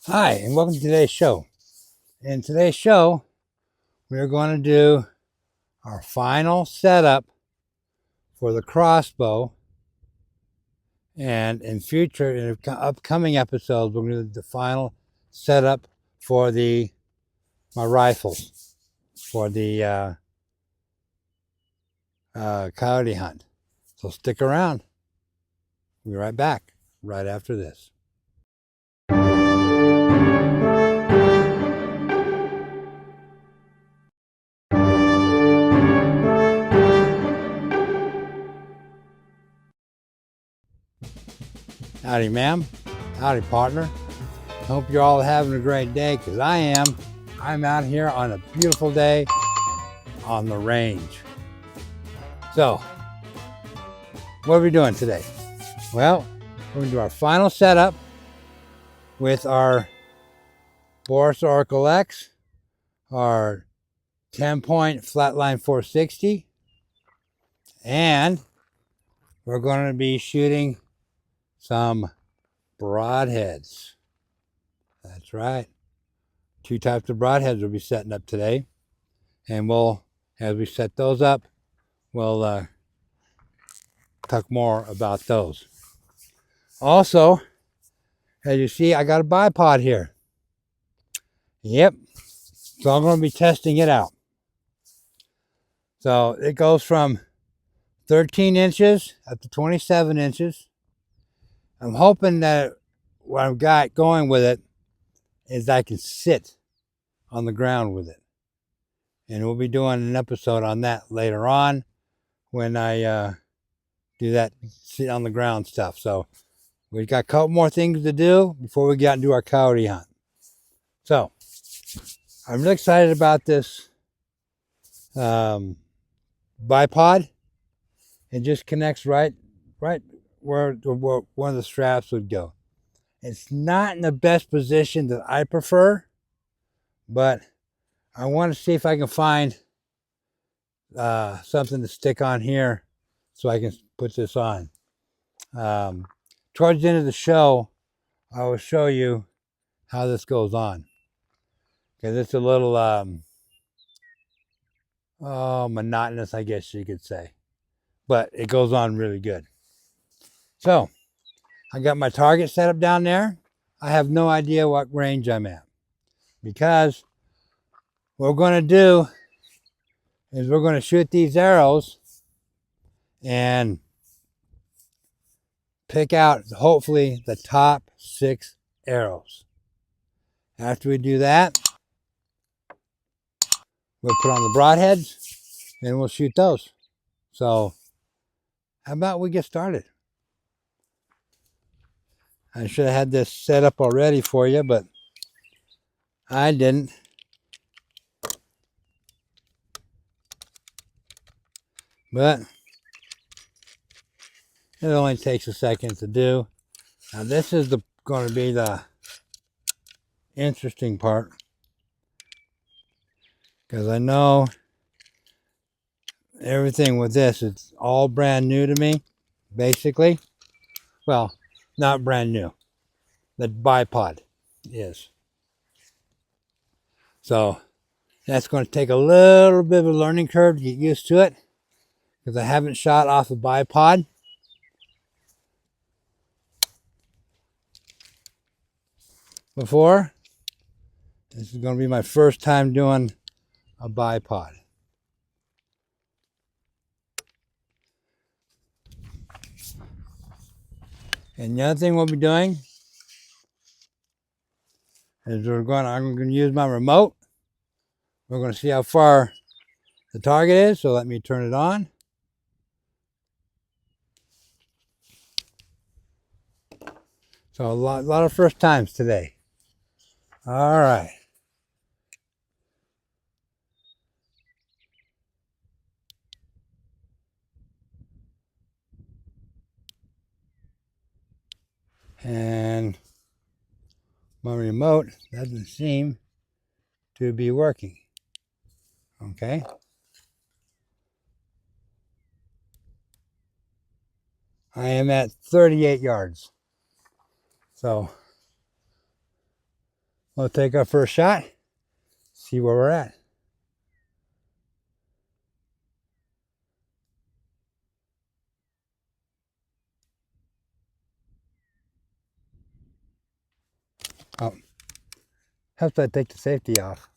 Hi, and welcome to today's show. In today's show, we're going to do our final setup for the crossbow. And in upcoming episodes, we're going to do the final setup for my rifles for the coyote hunt. So stick around. We'll be right back right after this. Howdy, ma'am. Howdy, partner. Hope you're all having a great day, because I am. I'm out here on a beautiful day on the range. So, what are we doing today? Well, we're going to do our final setup with our BURRIS ORCALE X, our 10-point FLATLINE 460, and we're going to be shooting some broadheads. That's right. 2 types of broadheads we'll be setting up today. And as we set those up, we'll talk more about those. Also, as you see, I got a bipod here. Yep. So I'm going to be testing it out. So it goes from 13 inches up to 27 inches. I'm hoping that what I've got going with it is I can sit on the ground with it. And we'll be doing an episode on that later on when I do that sit on the ground stuff. So we've got a couple more things to do before we get into our coyote hunt. So I'm really excited about this bipod. It just connects right where one of the straps would go. It's not in the best position that I prefer, but I want to see if I can find something to stick on here so I can put this on. Towards the end of the show, I will show you how this goes on, because it's a little monotonous, I guess you could say, but it goes on really good. So I got my target set up down there. I have no idea what range I'm at, because what we're going to do is we're going to shoot these arrows and pick out, hopefully, the top 6 arrows. After we do that, we'll put on the broadheads and we'll shoot those. So how about we get started? I should have had this set up already for you, but I didn't. But it only takes a second to do. Now this is going to be the interesting part, because I know everything with this is all brand new to me, basically. Well, not brand new. The bipod is. So that's going to take a little bit of a learning curve to get used to it, because I haven't shot off a bipod. Before. This is going to be my first time doing a bipod. And the other thing we'll be doing is I'm going to use my remote. We're going to see how far the target is, so let me turn it on. So a lot of first times today. All right. And my remote doesn't seem to be working. Okay. I am at 38 yards. So We'll take our first shot, see where we're at. Oh, helps I take the safety off.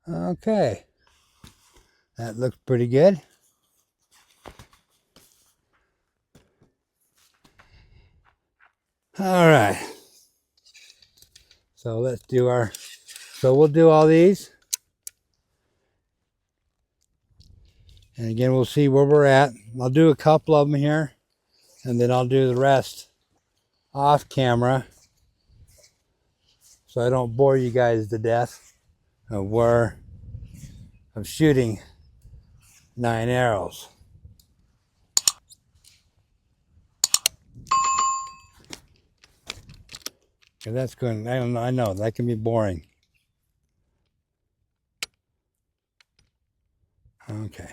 Okay, that looks pretty good. All right, so let's do our, we'll do all these. And again, we'll see where we're at. I'll do a couple of them here, and then I'll do the rest off camera, so I don't bore you guys to death of where I'm shooting 9 arrows. And that's going, I know, that can be boring. Okay.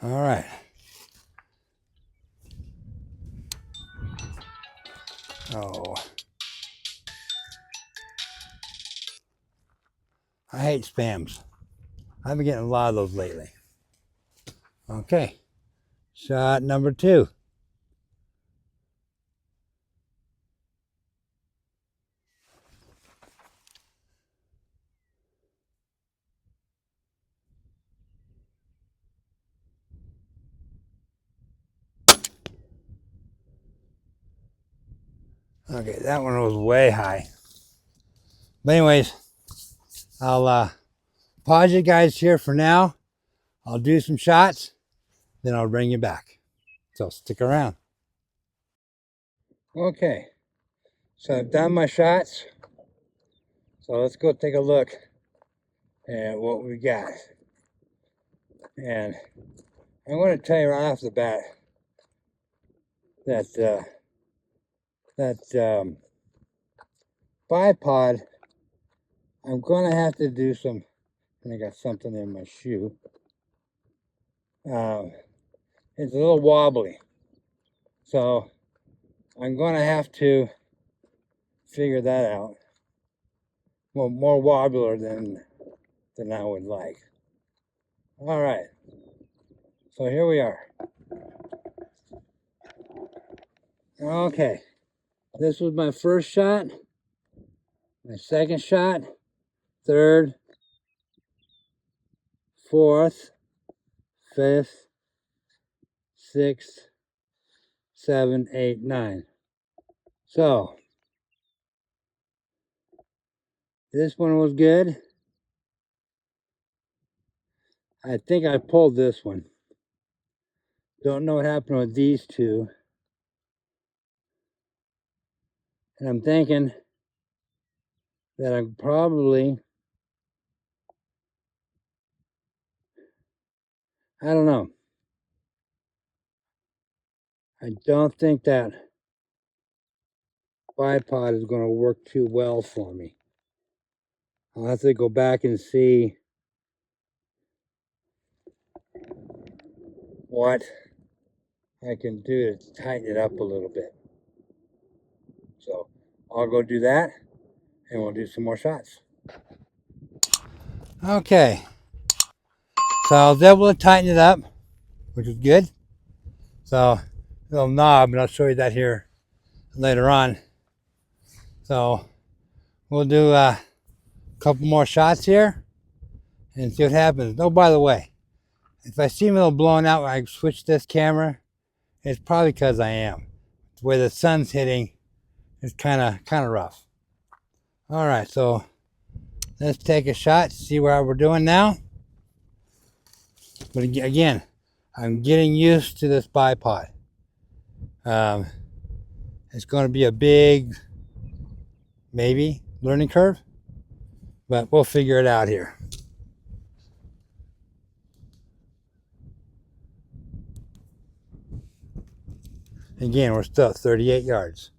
All right. Oh. I hate spams. I've been getting a lot of those lately. Okay. Shot number 2. Okay, that one was way high. But anyways, I'll pause you guys here for now. I'll do some shots, then I'll bring you back. So stick around. Okay, so I've done my shots. So let's go take a look at what we got. And I'm going to tell you right off the bat that bipod, I'm going to have to do some, and I got something in my shoe. It's a little wobbly. So I'm going to have to figure that out. Well, more wobbler than I would like. All right. So here we are. Okay. This was my first shot, my second shot, third, fourth, fifth, sixth, 7, 8, 9. So this one was good. I think I pulled this one. Don't know what happened with these two. And I'm thinking that I'm probably, I don't know. I don't think that bipod is going to work too well for me. I'll have to go back and see what I can do to tighten it up a little bit. So I'll go do that, and we'll do some more shots. Okay, so I was able to tighten it up, which is good. So little knob, and I'll show you that here later on. So we'll do a couple more shots here and see what happens. Oh, by the way, if I seem a little blown out when I switch this camera, it's probably because I am. The way the sun's hitting is kind of rough. All right, so let's take a shot, see what we're doing now. But again, I'm getting used to this bipod. It's going to be a big, maybe, learning curve, but we'll figure it out here. Again, we're still at 38 yards.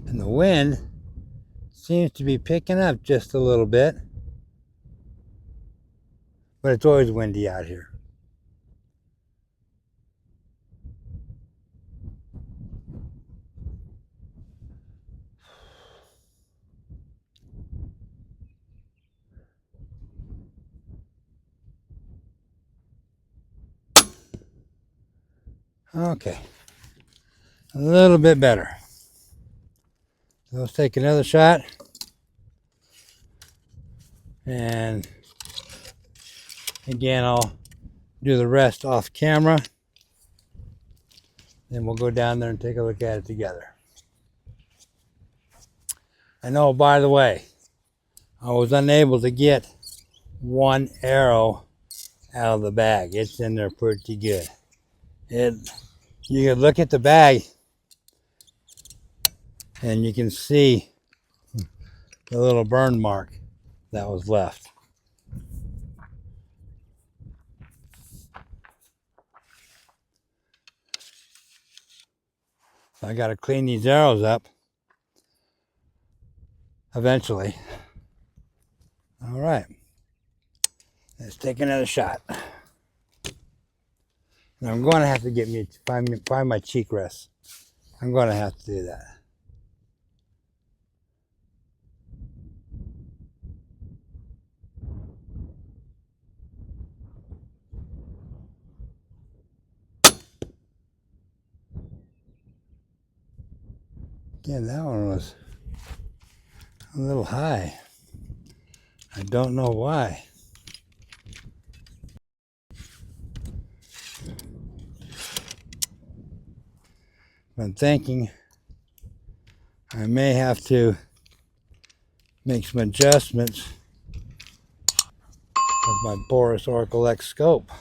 And the wind is Seems to be picking up just a little bit. But it's always windy out here. Okay. A little bit better. So let's take another shot. And again, I'll do the rest off camera. Then we'll go down there and take a look at it together. I know, by the way, I was unable to get one arrow out of the bag. It's in there pretty good. You can look at the bag and you can see the little burn mark that was left. I got to clean these arrows up eventually. All right, let's take another shot. Now I'm going to have to find my cheek rest. I'm going to have to do that. Again, that one was a little high. I don't know why. I'm thinking I may have to make some adjustments with my BURRIS ORCALE X scope.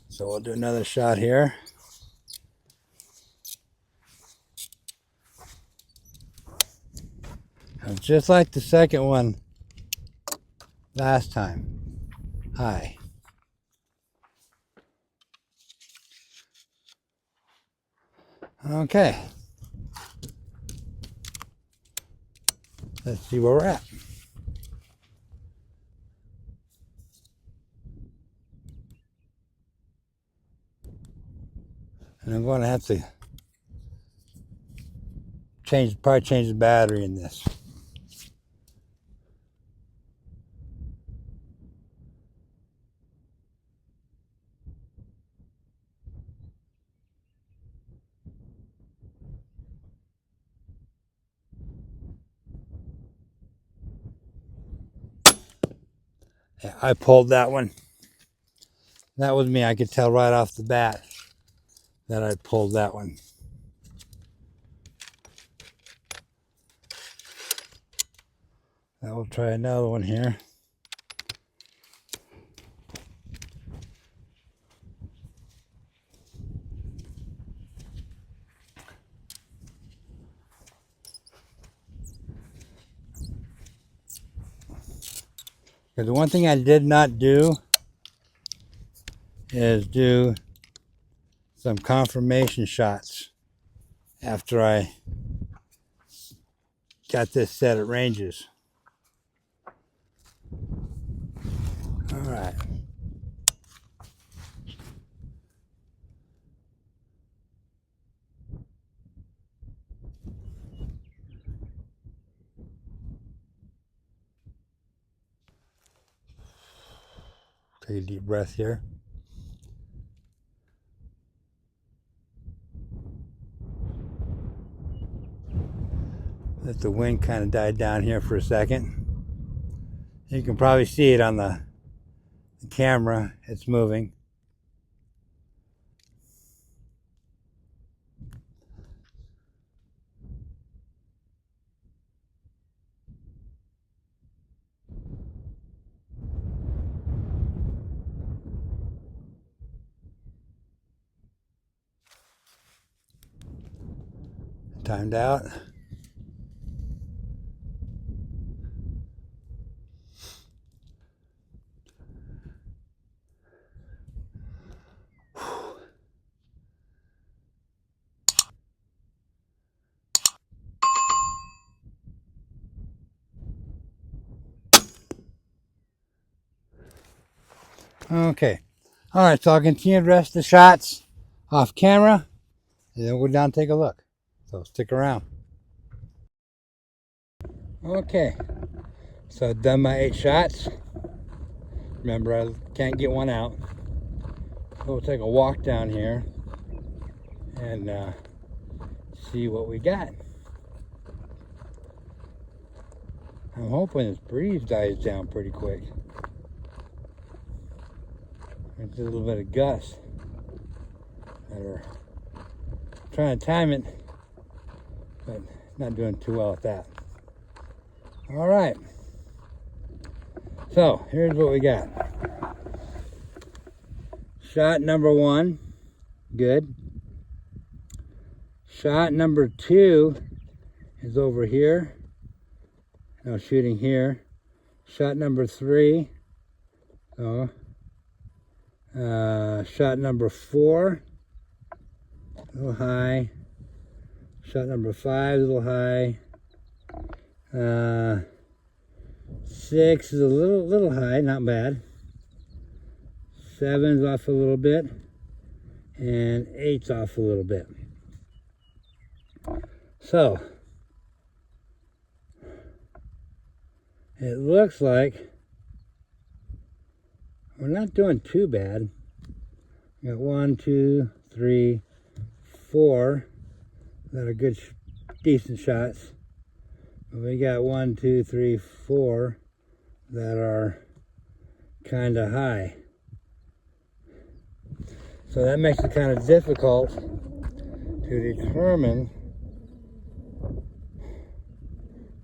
So we'll do another shot here. And just like the second one last time. High. Okay. Let's see where we're at. And I'm going to have to probably change the battery in this. Yeah, I pulled that one. That was me. I could tell right off the bat that I pulled that one. Now we'll try another one here. Because the one thing I did not do is do some confirmation shots after I got this set at ranges. All right. Take a deep breath here. Let the wind kind of die down here for a second. You can probably see it on the camera. It's moving. Timed out. Okay. All right, so I'll continue the rest of the shots off camera, and then we'll go down and take a look. So stick around. Okay, so I've done my 8 shots. Remember, I can't get one out. We'll take a walk down here and see what we got. I'm hoping this breeze dies down pretty quick. There's a little bit of gusts that are trying to time it, but not doing too well at that. All right, so here's what we got. Shot number 1, good. Shot number 2 is over here. Now shooting here. Shot number 3. Oh. Shot number 4, a little high. Shot number 5, a little high. 6 is a little high, not bad. 7's off a little bit, and 8's off a little bit. So it looks like we're not doing too bad. We got 1, 2, 3, 4 that are good, decent shots. But we got 1, 2, 3, 4 that are kind of high. So that makes it kind of difficult to determine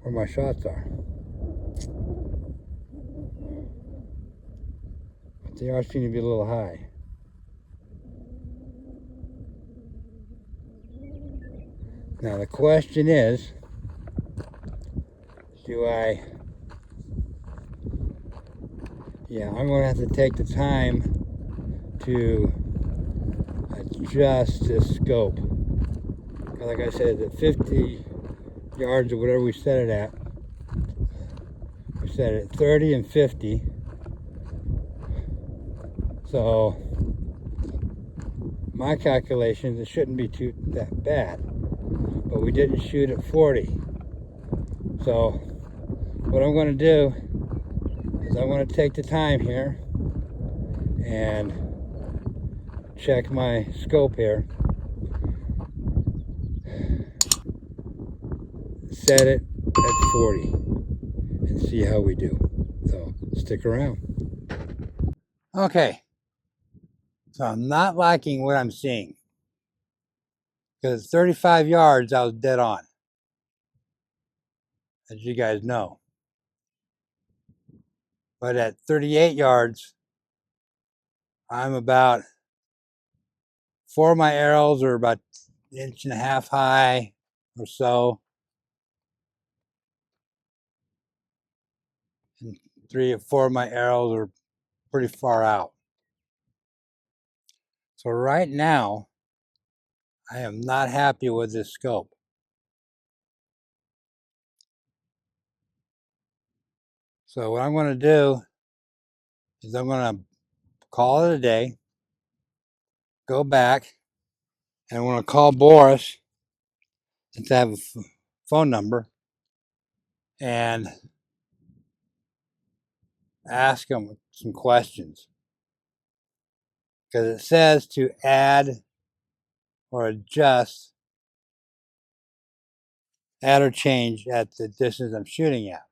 where my shots are. But they are seem to be a little high. Now the question is, I'm going to have to take the time to adjust this scope. Like I said, at 50 yards or whatever we set it at, we set it at 30 and 50. So my calculations, it shouldn't be that bad, but we didn't shoot at 40. So what I'm going to do is I'm going to take the time here and check my scope here, set it at 40, and see how we do. So stick around. Okay, so I'm not liking what I'm seeing, because at 35 yards I was dead on, as you guys know. But at 38 yards, I'm about 4 of my arrows are about 1.5 inches high or so, and 3 or 4 of my arrows are pretty far out. So right now, I am not happy with this scope. So what I'm going to do is I'm going to call it a day, go back, and I'm going to call BURRIS, since I have a phone number, and ask him some questions. Because it says to add or adjust, add or change at the distance I'm shooting at.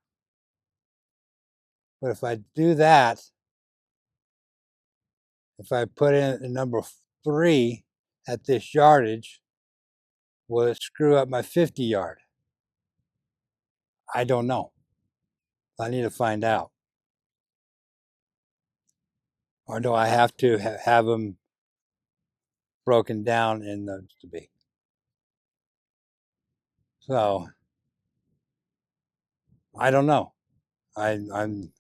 But if I do that, if I put in the number 3 at this yardage, will it screw up my 50 yard? I don't know. I need to find out. Or do I have to have them broken down in those to be? So I don't know. I'm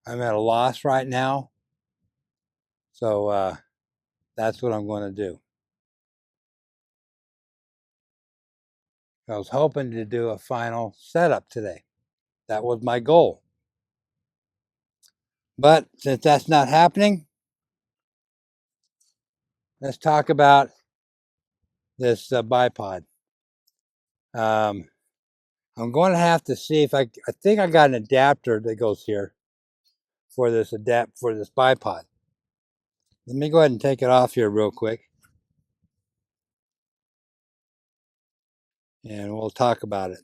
at a loss right now. So that's what I'm going to do. I was hoping to do a final setup today. That was my goal. But since that's not happening, let's talk about this bipod. I'm going to have to see if I think I got an adapter that goes here for this bipod. Let me go ahead and take it off here real quick, and we'll talk about it.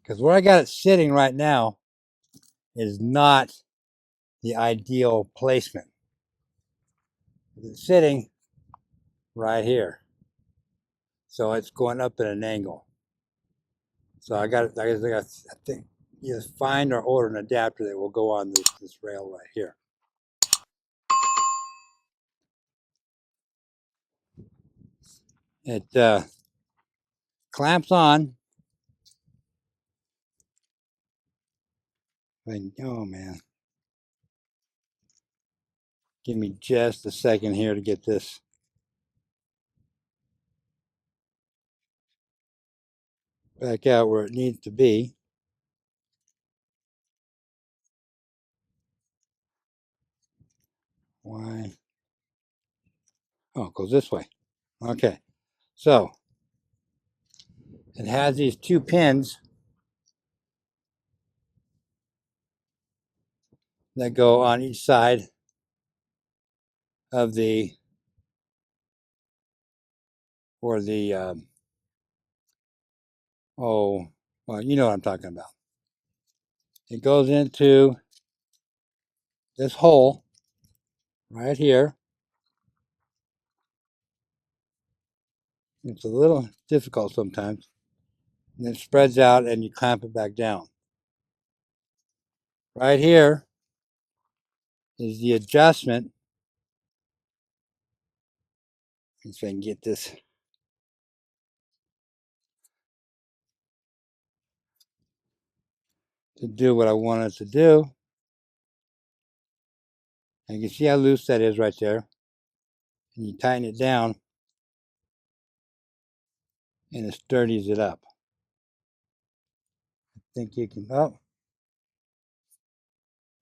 Because where I got it sitting right now is not the ideal placement. It's sitting right here, so it's going up at an angle. So I think either find or order an adapter that will go on this rail right here. It clamps on. Oh man, give me just a second here to get this. Back out where it needs to be. Why? Oh, it goes this way. Okay, so it has these two pins that go on each side of the, or the, oh, well, you know what I'm talking about. It goes into this hole right here. It's a little difficult sometimes. And it spreads out and you clamp it back down. Right here is the adjustment. Let's see if I can get this. To do what I want it to do. And you can see how loose that is right there. And you tighten it down and it sturdies it up. I think you can, oh,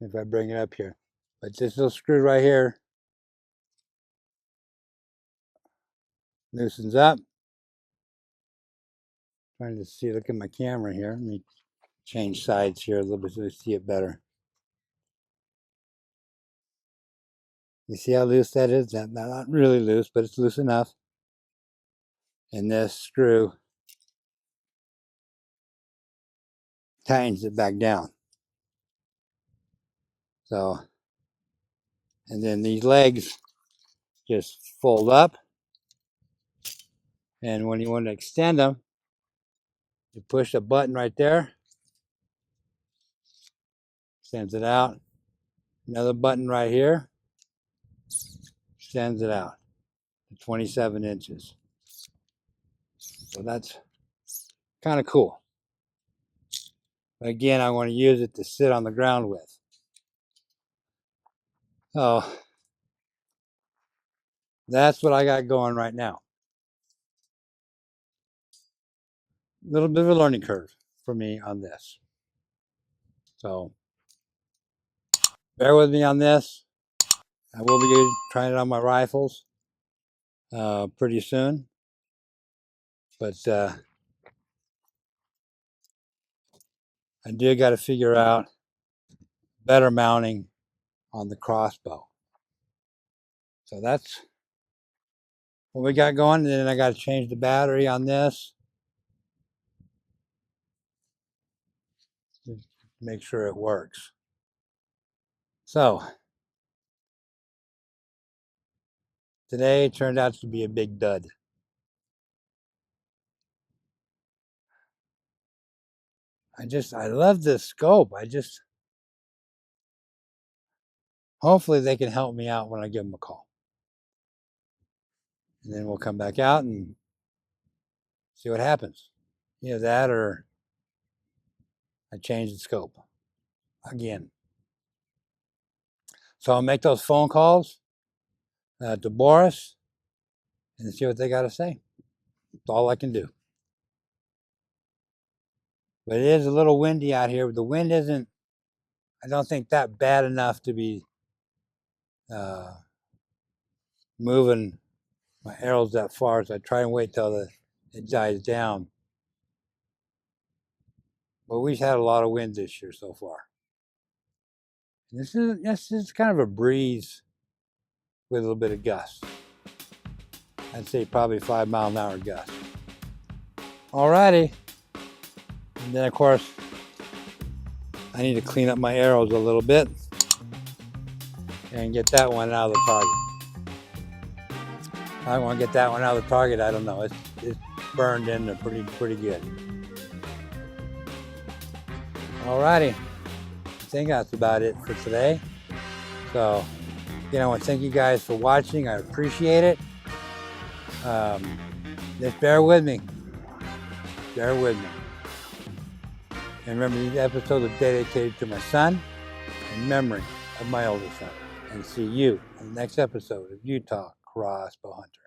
if I bring it up here. But this little screw right here loosens up. Trying to see, look at my camera here. Let me change sides here a little bit so you see it better. You see how loose that is? Not really loose, but it's loose enough. And this screw tightens it back down. So, and then these legs just fold up. And when you want to extend them, you push a button right there. Extends it out. Another button right here. Extends it out to 27 inches. So that's kind of cool. But again, I want to use it to sit on the ground with. So that's what I got going right now. A little bit of a learning curve for me on this. So bear with me on this. I will be trying it on my rifles pretty soon. But I do got to figure out better mounting on the crossbow. So that's what we got going. And then I got to change the battery on this to make sure it works. So today turned out to be a big dud. I love this scope. Hopefully they can help me out when I give them a call. And then we'll come back out and see what happens. Either that or I change the scope again. So I'll make those phone calls to BURRIS and see what they got to say. That's all I can do. But it is a little windy out here. The wind isn't, I don't think, that bad enough to be moving my arrows that far, so I try and wait till it dies down. But we've had a lot of wind this year so far. And this is kind of a breeze with a little bit of gusts. I'd say probably 5 mile an hour gusts. Alrighty. And then of course, I need to clean up my arrows a little bit and get that one out of the target. I want to get that one out of the target. I don't know. It's burned in there pretty good. Alrighty. I think that's about it for today. So, again, I want to thank you guys for watching. I appreciate it. Just bear with me. Bear with me. And remember, these episodes are dedicated to my son in memory of my oldest son. And see you in the next episode of Utah Crossbow Hunter.